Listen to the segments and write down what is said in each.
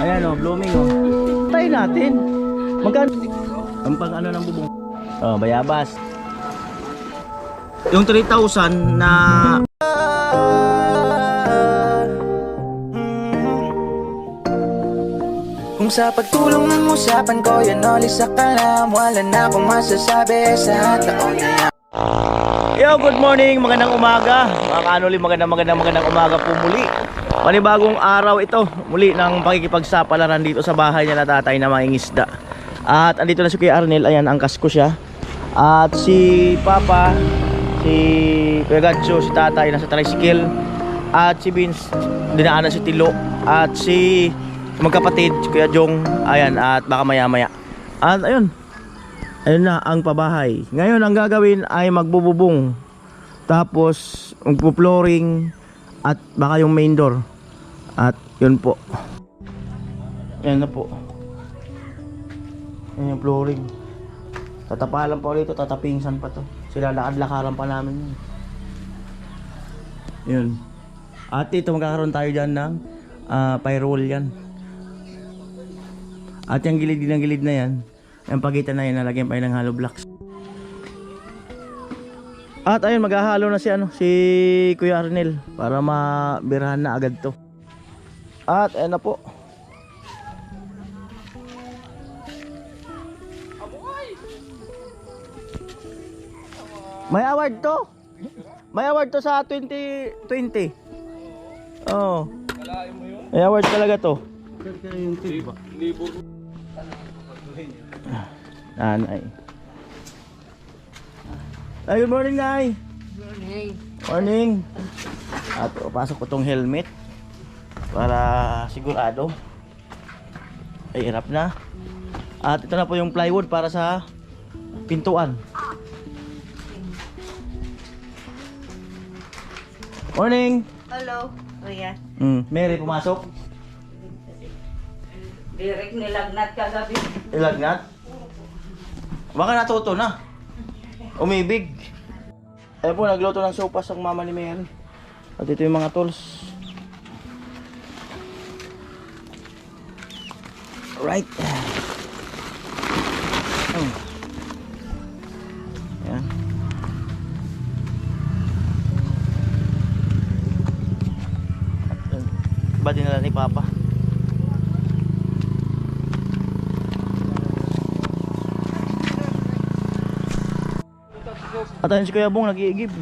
Ayan o, blooming o. Tayo natin. Magkano? Ang pang ano ng bubong. Oh, bayabas. Yung 3,000 na kung sa pagtulong ng usapan ko yan ulit sa kalam, wala na akong masasabi sa taon na yan. Yo, good morning, magandang umaga. Mga kanuli, magandang umaga po muli. Panibagong araw ito, muli ng pakikipagsapalaran dito sa bahay niya na tatay na mangingisda. At andito na si Kuya Arnel, ayan, angkas ko siya. At si Papa, si Kuya Gadso, si tatay nasa tricycle. At si Vince, dinaanan si Tilo. At si magkapatid, si Kuya Jong, ayan, at baka maya maya. At ayun, ayun na ang pabahay. Ngayon ang gagawin ay magbububong, tapos magpo-flooring, at baka yung main door. At yun po. Yan na po. Yan yung flooring. Tatapalan pa ulit ito, tatapingsan pa to. Sila lakad-lakaran pa namin yun. Yun. At ito magkakaroon tayo dyan ng pyrol yan. At yung gilid na yan, yung pagitan na yan, nalagyan pa yun ng hollow blocks. At ayun, maghahalo na si Kuya Arnel para mabirahan na agad to. At ayun na po. May award to. May award to sa 2020. Oh. May award talaga to. Nanay. Ay, good morning, Nay. Morning. At pasok ko tong helmet para sigurado. Ay, hirap na. At ito na po yung plywood para sa pintuan. Morning. Hello, Kuya. Mary, pumasok. Direk nilagnat kagabi. Ilagnat? Baka natuto na. Umibig. Ayun po, nagluto ng sopas ang mama ni Mary. At ito yung mga tools. Right. Ayan. Ba dinala ni Papa? At ayun si Kuya Bong nag-iigib.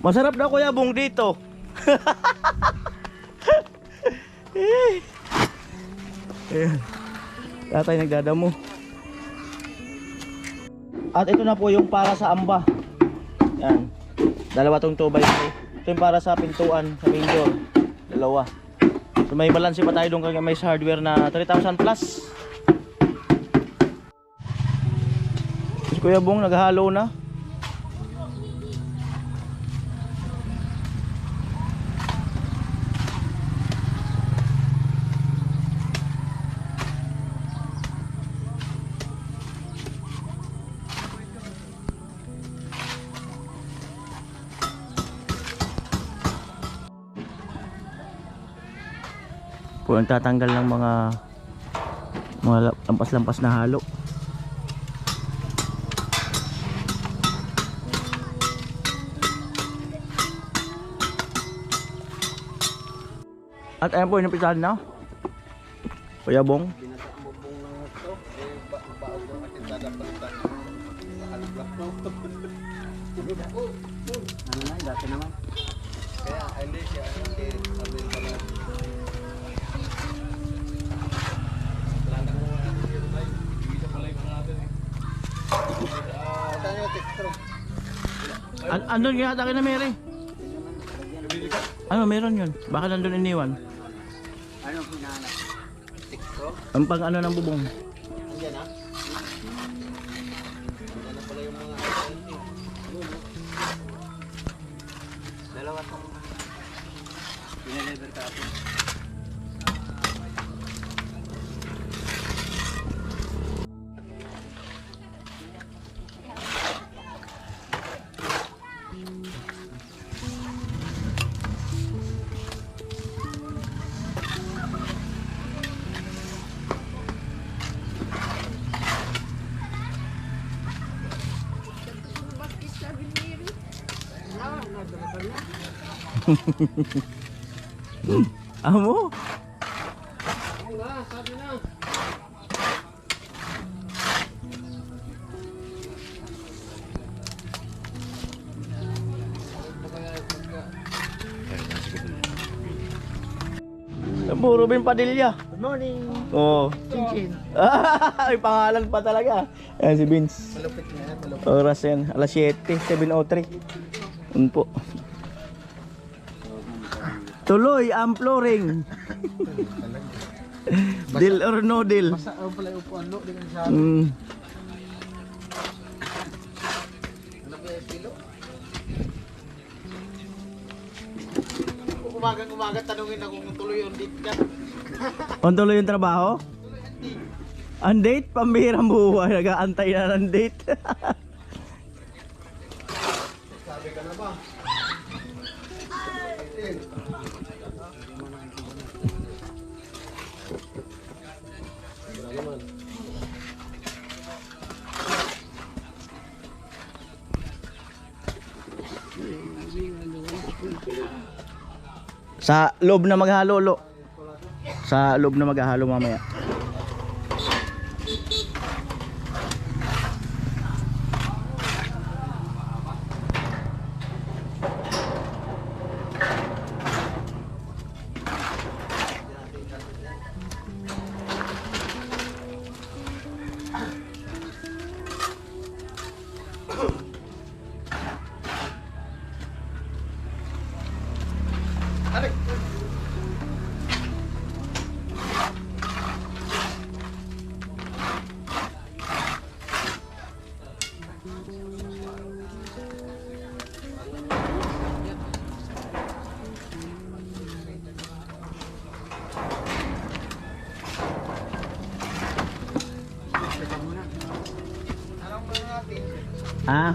Masarap daw Kuya Bong dito. Tatay nagdadamo. At ito na po yung para sa amba. Yan. Dalawa tong 2x3. Ito yung para sa pintuan, sa main door. Dalawa. So may balance pa tayo doon kay may hardware na 3,000 plus. Si Kuya Bong naghahalo na. Po ang tatanggal ng mga lampas-lampas na halo. At ayan po, inupisahan na Kuya Bong. Dati naman. Kaya hindi siya andun kaya atake na Mary? Ano meron yun? Baka nandun iniwan. Ano hinahanap? Ang pang ano ng bubong. Andiyan ha? Andiyan na pala yung mga dalawa tong pinaliver ka ako. Amo? Puro Ruben Padilla. Good morning. Oo. Chinchin. Ay, pangalan pa talaga. Ayan si Vince. Malupit na yan, malupit. Oras yan. Alas 7, 7:03. Yun po. Tuloy ang flooring. Deal or no deal? Basta pala yung upuan, no? Di ka siya. Mm. Ano ba yung kilo? Kung umagang-umaga, tanungin ako kung tuloy yung date ka. On tuloy yung trabaho? Ang date? Pambihirang buhay. Nag-aantay na ng date. Sabi ka na ba? Sa loob na maghalo, lo. Sa loob na maghalo mamaya. Ah.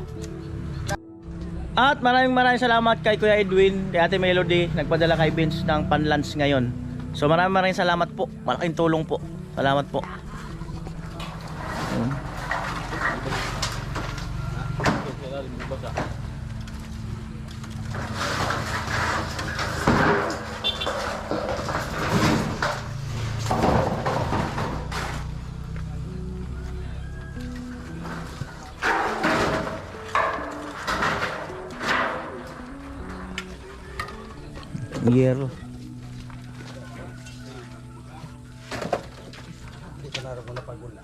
At maraming salamat kay Kuya Edwin, kay Ate Melody, nagpadala kay Vince ng panlunch ngayon. So maraming salamat po. Malaking tulong po. Salamat po. Yero. Dito na rin ko na pagula.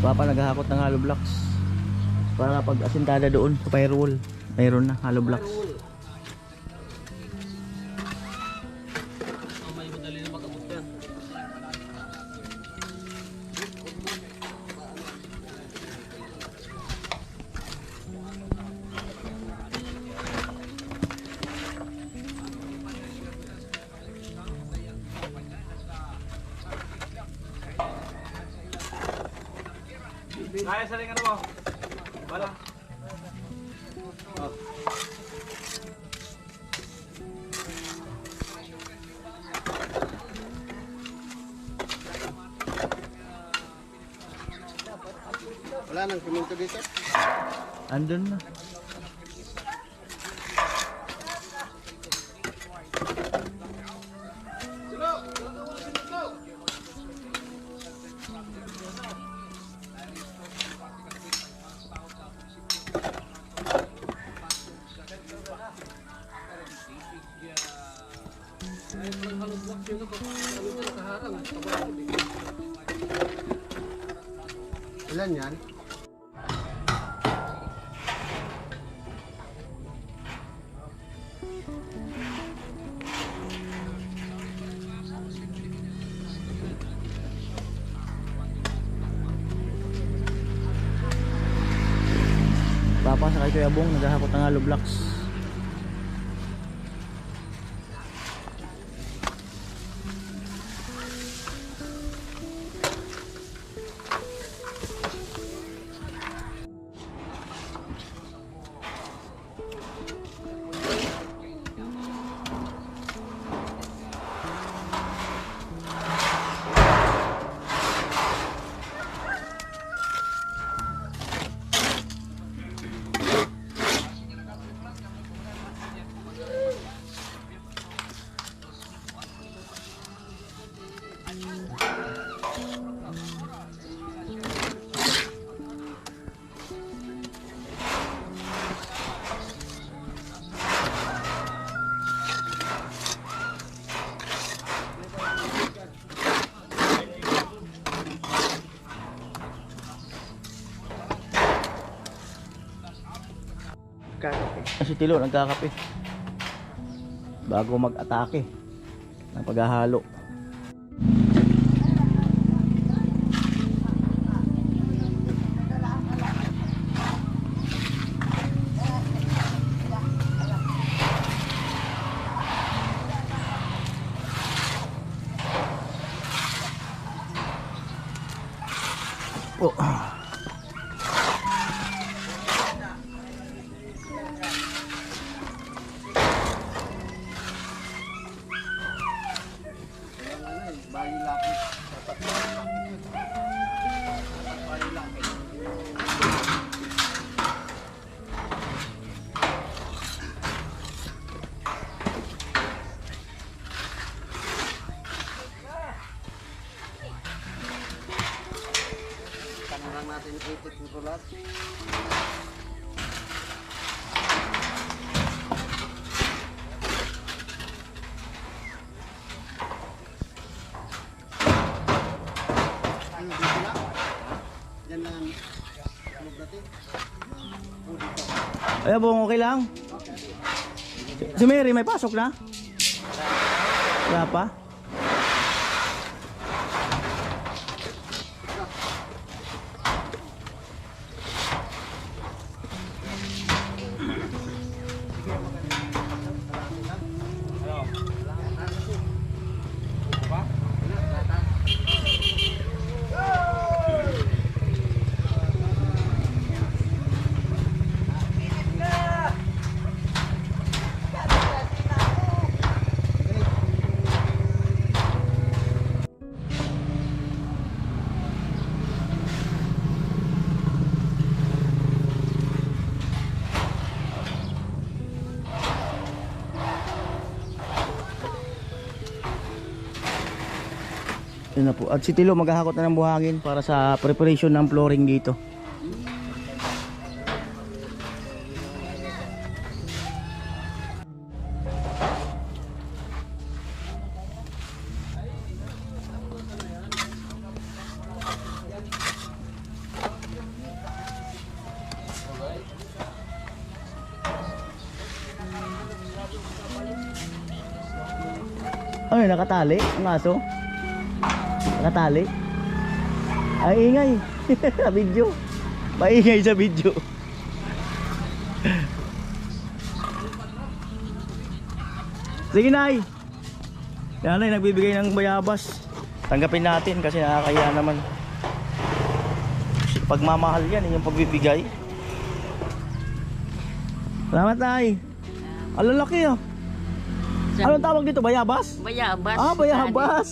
Papa naghahakot ng hollow blocks para pag asintada doon sa firewall mayroon na hollow blocks. Kaya sa ringan mo. Wala. Wala nang siminto dito. Andun na. Ilan yan? Papa sa kay Kuya Bong naghahakot ng hollow blocks. Si Tilo nagkakape bago mag-atake ng paghahalo. Oh. Tangan natin itik ng kulat. Yan lang. Ay, Bong, okay lang? Si Mary, may pasok na? Wala pa? Yun na po. At si Tilo maghahakot na ng buhangin para sa preparation ng flooring dito. Ano yun, nakatali ang aso? Nakatali? Ay, ingay. Sa video. Maingay sa video. Sige, Nay. Yan, Nay, nagbibigay ng bayabas. Tanggapin natin kasi nakakaya naman. Pagmamahal yan, yung pagbibigay. Salamat, Nay. Ang lalaki, ah. Anong tawag dito? Bayabas? Bayabas. Ah, bayabas.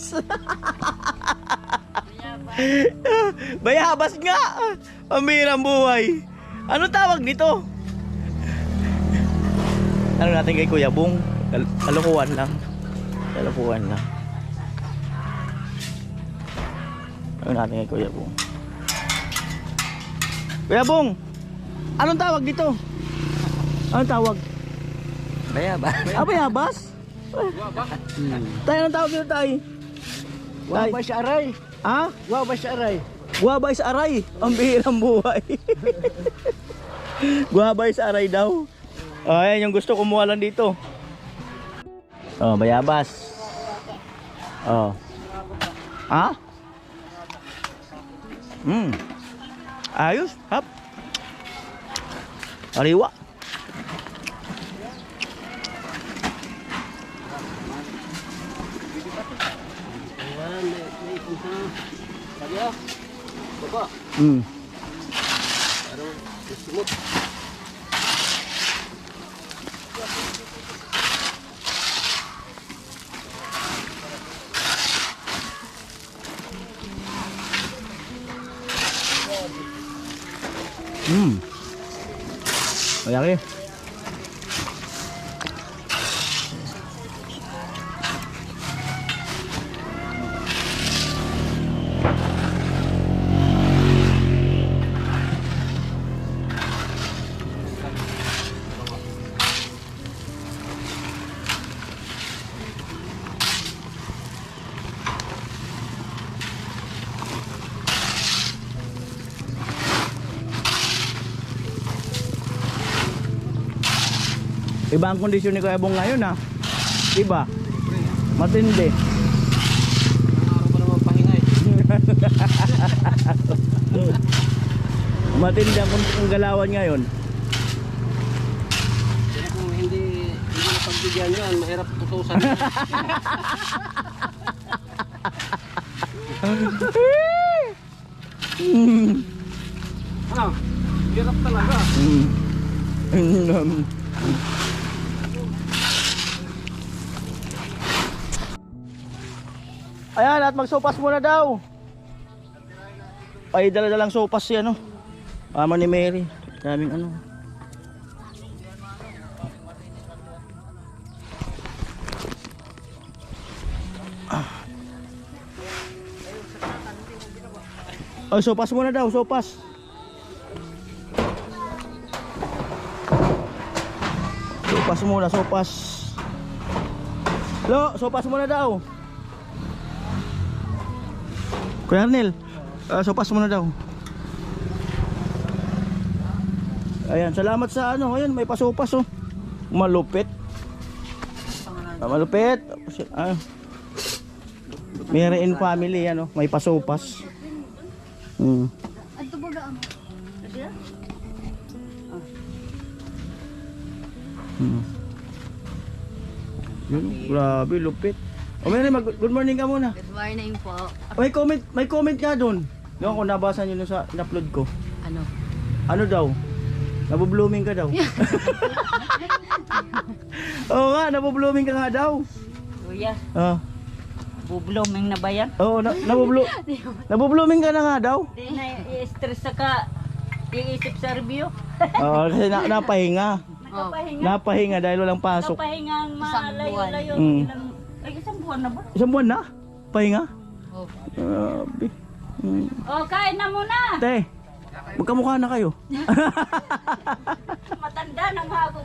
Bayabas nga. Pambirang buhay. Anong tawag dito? Ano natin kay Kuya Bong? Kalukuhan lang. Kalukuhan lang. Ano natin kay Kuya Bong? Kuya Bong, anong tawag dito? Anong tawag? Bayabas. Ah, bayabas? Tayo, anong tawag dito, Tay? Wabay sa aray. Ha? Wabay sa aray. Guwabay sa aray. Ang bihirang buhay. Guwabay sa aray daw. Oh, ayan yung gusto kumuha lang dito. Oh, bayabas. Oh. Ha? Ayos. Hap. Ariwa. Baba. Simot. Malaki. Iba ang kondisyon ni Kuya Bong ngayon ha. Iba. Matindi. Araw pa naman pahinga eh. Matindi ang galawan ngayon. Kaya kung hindi na pagbigyan yan, mahirap tutusan. Ano? Hirap talaga. Ayan, at magsopas muna daw. Ay, dala-dalang sopas si ano. Mama ni Mary. Daming ano. Ay, sopas muna daw, sopas. Sopas muna, sopas. Lo, sopas muna daw. Kuya Arnel, sopas muna daw. Ayan, salamat sa ano. Ayan, may pasopas oh. Malupit. Malupit. Mary and family ano, may pasopas. Adto baga mo. Yun, grabe lupit. O Mary, good morning ka muna. Good morning po. May comment nga doon. Yung kung nabasa niyo sa in-upload ko. Ano? Ano daw? Nabublooming ka daw. Oo nga, nabublooming ka nga daw. Kuya, Ah. bubloming na ba yan? Oo, nabublooming ka na nga daw. Di na i-stress ka, iisip sa review. Oo, kasi napahinga. Nakapahinga. Napahinga dahil walang pasok. Nakapahinga ang Isang malayo-layo. buwan. Isang buwan na ba? Isang buwan na? Pahinga? Oh. Grabe. Oh, kain na muna. Te, magkamukha na kayo. Matanda na nga ako.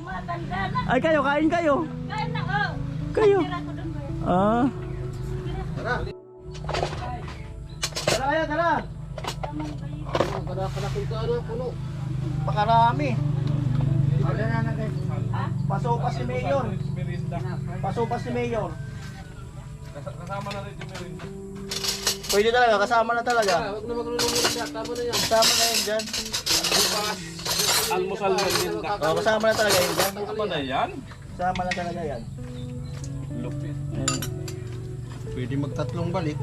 Matanda na. Ay kayo, kain kayo. Kain na, oh. Kayo. Tira ko doon ba yun? Ah. Tara kayo, tara. Kada-kada kung ano, puno. Pakarami. Pasopas si Mayor. Pasopas si Mayor. Kasama na rin yung merinda. Pwede talaga, kasama na talaga. Huwag na maglulungin siya, tama na yan. Kasama na yun dyan. Almusal merinda. Oh, kasama na talaga yun dyan. Ano na yan? Kasama na talaga yan. Lupit. Pwede magtatlong balik.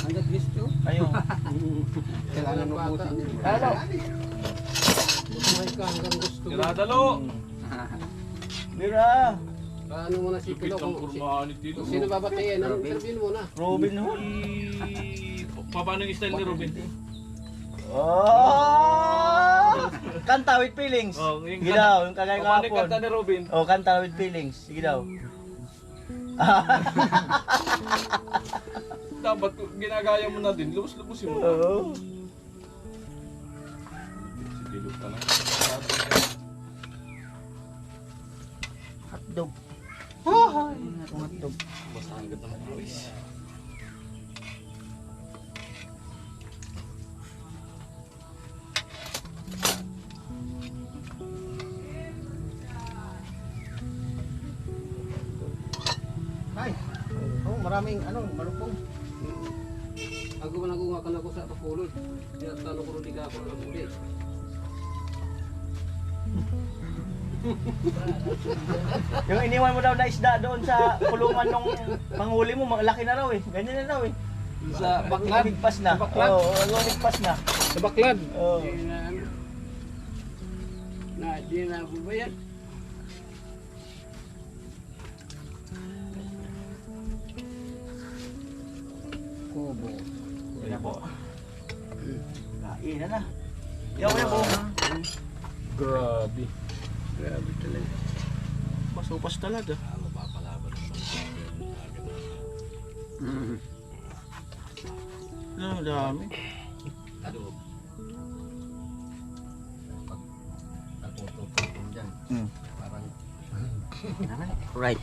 Hanggat gusto. Ayun. Kailangan mo buti. Ano? Buhay ka hanggang gusto. Kiradalo! Mira. Paano mo na si Lupit Pilo ang kung kurmahan ni Tito. sino babatayin? Ano interview mo na? Robin Hood. Paano yung style ni Robin? Oh! Kanta with feelings. Oh, yung Sige daw, yung kagaya Paano yung kahapon. kanta ni Robin? Oh, kanta with feelings. Sige daw. Dapat ginagaya mo na din. Lubos-lubosin mo. Oo. Si Tito ka lang. Hotdog. Hoy! Hotdog. Basta hanggat naman Chris. Ay! Oh, maraming malupong. Ako man nagungakan ako sa kapulod. Tinatalo ko rin ako ng uli. Yung iniwan mo daw na isda doon sa kulungan nung panghuli mo, malaki na raw eh. Ganyan na raw eh. Sa baklad. Lumigpas na. Sa baklad. Oo, lumigpas na. Sa baklad. Oo. Di na po ba yan? Kubo. Kaya po. Kain na na. Yaw po. Grabe. Grabe talaga. Masupas talaga. Ang dami. Right.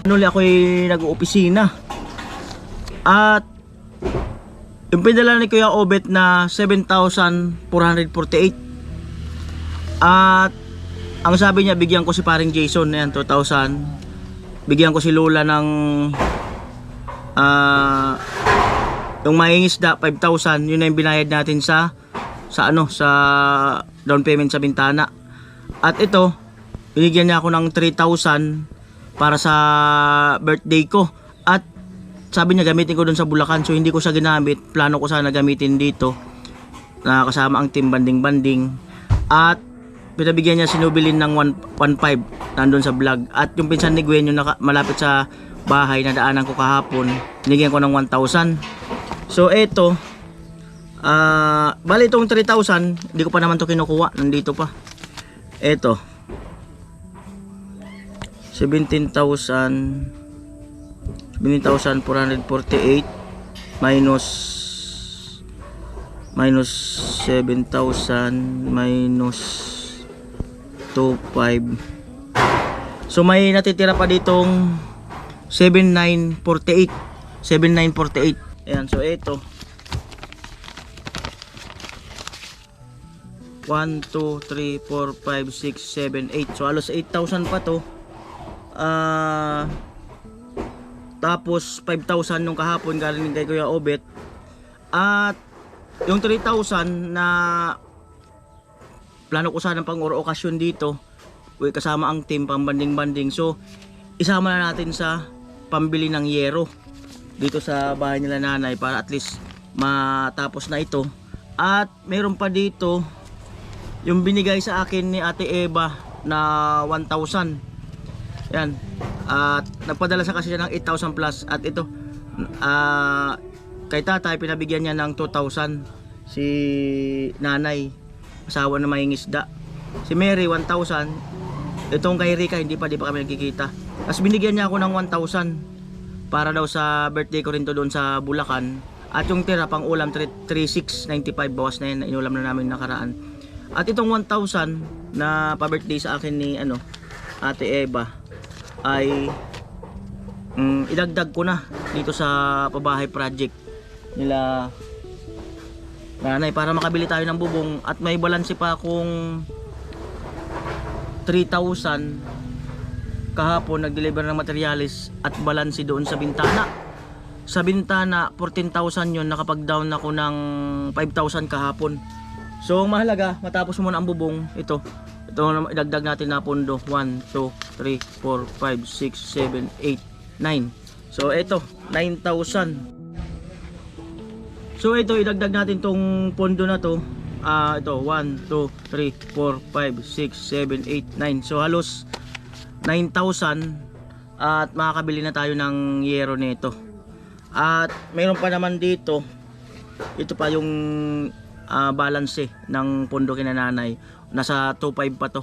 Nuli ako'y nag-opisina. At yung pinadala ni Kuya Obet na 7,448. At ang sabi niya, bigyan ko si paring Jason na yan, 2,000. Bigyan ko si Lola ng yung mangingisda 5,000. Yun na yung binayad natin sa down payment sa bintana. At ito, binigyan niya ako ng 3,000 para sa birthday ko. At sabi niya gamitin ko doon sa Bulacan, so hindi ko siya ginamit. Plano ko sana gamitin dito na kasama ang team banding-banding. At pinabigyan niya si Nobilin ng 1,500 nandun sa vlog. At yung pinsan ni Gwen, yung malapit sa bahay na daanan ko kahapon, binigyan ko ng 1,000. So eto, bali itong 3,000 hindi ko pa naman to kinukuha, nandito pa. Eto 17,448 minus 7,000 minus 2,500. So may natitira pa ditong 7,948. Ayan, so ito 1, 2, 3, 4, 5, 6, 7, 8. So halos 8,000 pa to. Tapos 5,000 nung kahapon galing kay Kuya Obet. At yung 3,000 na plano ko sana pang okasyon dito, kasama ang team pang banding-banding. So isama na natin sa pambili ng yero dito sa bahay nila nanay para at least matapos na ito. At meron pa dito yung binigay sa akin ni Ate Eva na 1,000. Yan. At nagpadala sa kasi siya ng 8,000 plus. At ito kay tatay pinabigyan niya ng 2,000 si nanay, asawa na mangingisda. Si Mary 1,000. Itong kay Rika hindi pa kami nagkikita. Tapos binigyan niya ako ng 1,000 para daw sa birthday ko rin to doon sa Bulacan. At yung tira pang ulam 3,695, bawas na yun, inulam na namin nakaraan. At itong 1,000 na pa-birthday sa akin ni Ate Eva ay idagdag ko na dito sa pabahay project nila nanay para makabili tayo ng bubong. At may balanse pa akong 3,000 kahapon, nag-deliver ng materialis at balanse doon sa bintana. Sa bintana 14,000 yun, nakapag-down ako ng 5,000 kahapon. So ang mahalaga, matapos muna ang bubong. Ito idagdag natin na pondo. 1, 2, 3, 4, 5, 6, 7, 8, 9. So ito 9,000. So ito idagdag natin tong pondo na to. Ito 1, 2, 3, 4, 5, 6, 7, 8, 9. So halos 9,000 at makakabili na tayo ng yero nito. At mayroon pa naman dito, ito pa yung balance ng pondo kina nanay. Nasa 2,500 pa to,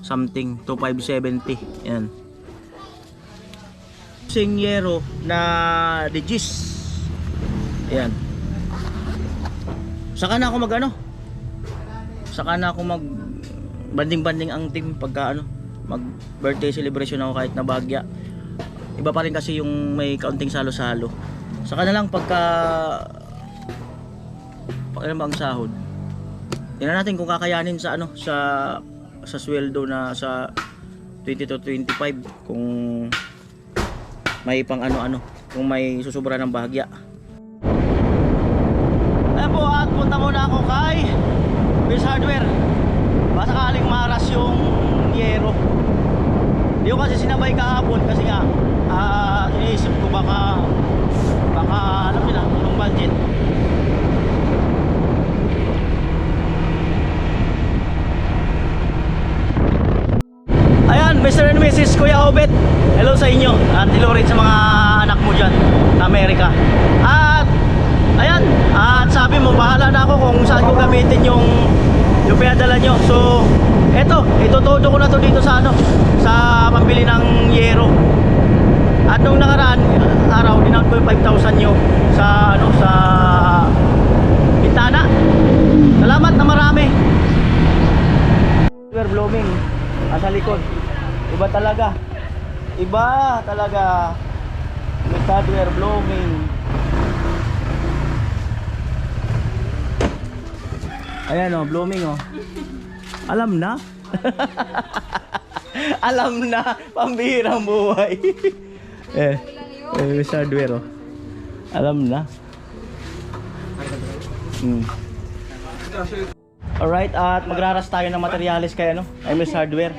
something 2,570. Yan, sing yero na digis. Yan, saka na ako saka na ako mag banding-banding ang team pagka mag birthday celebration ako kahit na bagya. Iba pa rin kasi yung may kaunting salo-salo. Saka na lang pagka ilan ba ang sahod. Tingnan natin kung kakayanin sa sa sweldo na sa 20 to 25 kung may pang kung may susubra ng bahagya. Ayan po, at punta muna ako kay Base Hardware. Baka sakaling maras yung yero. Hindi ko kasi sinabay kahapon kasi nga iniisip ko baka alam nila yung budget. Ayan, Mr. and Mrs. Kuya Obet, hello sa inyo at hello rin sa mga anak mo dyan sa Amerika. At ayan, at sabi mo bahala na ako kung saan ko gamitin yung pinadala nyo. So itutodo ko na to dito sa sa pambili ng yero. At nung ko yung 5,000 nyo sa ano sa bintana. Salamat na marami. We're blooming sa likod. Iba talaga. Iba talaga. We're blooming. Ayan oh, blooming oh. Alam na. Alam na, pambihirang buhay. Mr. Hardware oh. Alam na. Alright, at magraras tayo ng materialis kay ano, ay Mr. Hardware.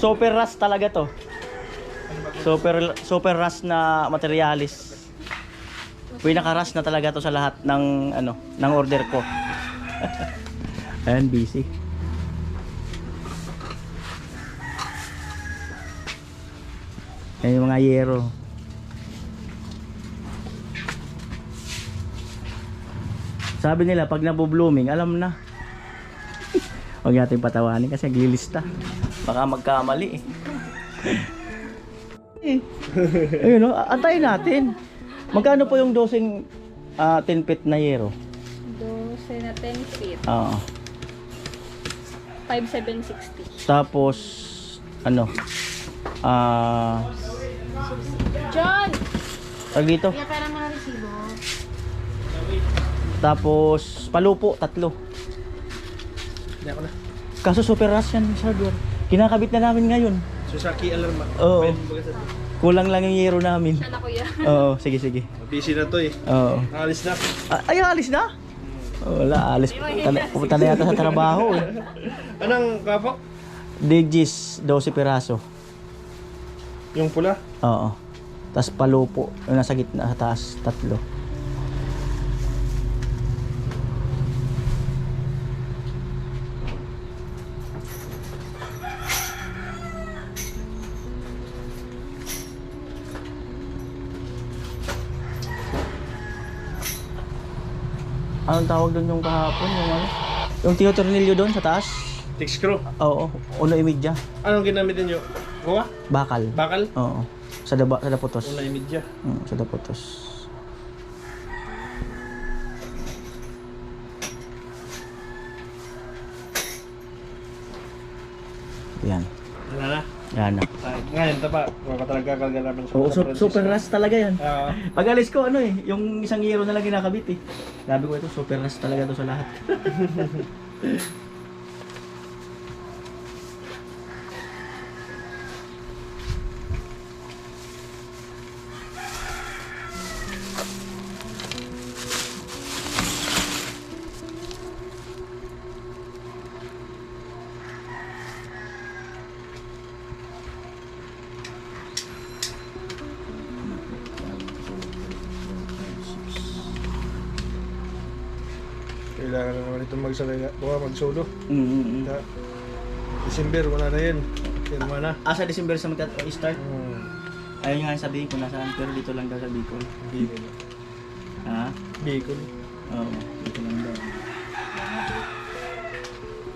Super ras talaga to. Super ras na materialis. Pinaka-ras na talaga to sa lahat ng ano, ng order ko. Ayan, busy. Ayan yung mga yero. Sabi nila pag nabu-blooming, alam na. Huwag natin patawanin kasi naglilista. Baka magkamali eh. Ayun o, antayin natin. Magkano po yung dosing 10 feet na yero? 12 na 10 feet. Oo. 5,760. Tapos ano? John! Tag dito. Kaya pera mo na resibo. Tapos palupo, 3. Hindi ako na. Kaso super rush yan, Mr. Hardware. Kinakabit na namin ngayon. Susaki alarma. Oo. Kulang lang yung yero namin. Siya na kuya. Oo, sige sige. Busy na to eh. Oo. Alis na. Ay, alis na? Wala, alis. Pupunta na yata sa trabaho eh. Anong kapok? Digis, 12 piraso. Yung pula? Oo. Tapos palupo, yung nasa gitna, sa taas, 3. Anong tawag doon yung kahapon? Yung ano? Yung tinotornilyo doon sa taas? Tick screw. Oo, 1.5. Anong ginamit ninyo? Buwa? Bakal. Bakal? Oo. Sa daputos. Wala imidya. Sa daputos. Yan. Wala na. Yan na. Ngayon, tapa. Wala talaga kalga namin sa Oo, super rush talaga yan. Oo. Pag alis ko, ano eh, yung isang hero na lang kinakabit eh. Sabi ko ito, super rush talaga to sa lahat. Kailangan na naman itong mag-solo. Mm-hmm. December, wala na yun. Firma na. Sa December sa mag-start. Ayun nga sabihin ko nasaan, pero dito lang daw sa Bicol. Bicol. Ha? Bicol. Oo, dito lang daw.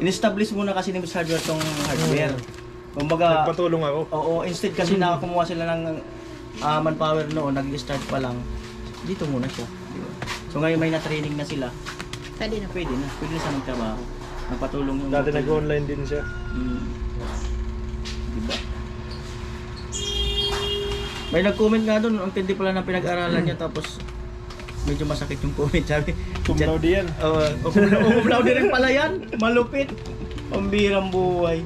In-establish muna kasi ni Mr. Hardware tong hardware. Kumbaga, Nagpatulong ako. oo, instead kasi na kumuha sila ng manpower noon, nag-start pa lang, dito muna siya. Di ba? So ngayon may na-training na sila, Pwede na. pwede na siya magtrabaho. Nagpatulong yung... Dati nag-online din siya. Diba? May nag-comment nga doon, ang tindi pala ng pinag-aralan niya, tapos medyo masakit yung comment, sabi. Tumlaw di yan. Umlaw din rin pala yan, malupit. Pambirang buhay.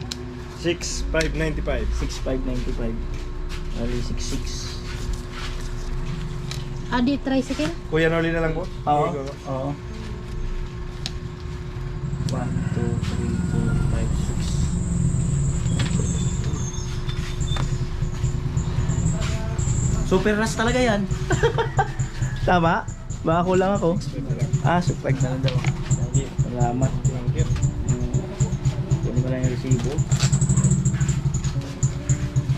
6,595. 6,595. Ali 66. Di tricycle? Kuya Noli na lang po. Oo. Oo. 1, 2, 3, 4, 5, 6. Super rush talaga yan. Tama? Baka kulang ako. Super na lang daw. Salamat. Kunin ko lang yung resibo.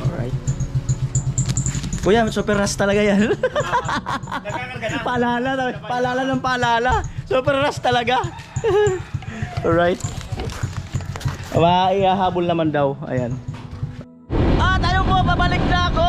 Alright. Kuya, super rush talaga yan. Paalala ng paalala. Super rush talaga. Alright. Ihahabol naman daw. Ayan. At ano po, babalik na ako!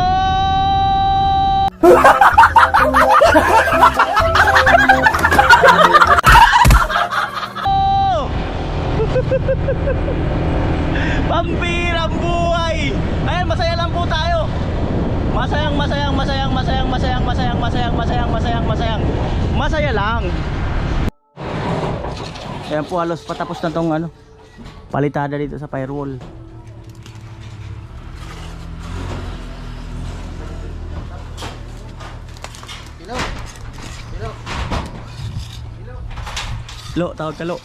Masaya lang. Ayan po, halos patapos na tong ano, palitada dito sa firewall. Lo, tawag ka lo.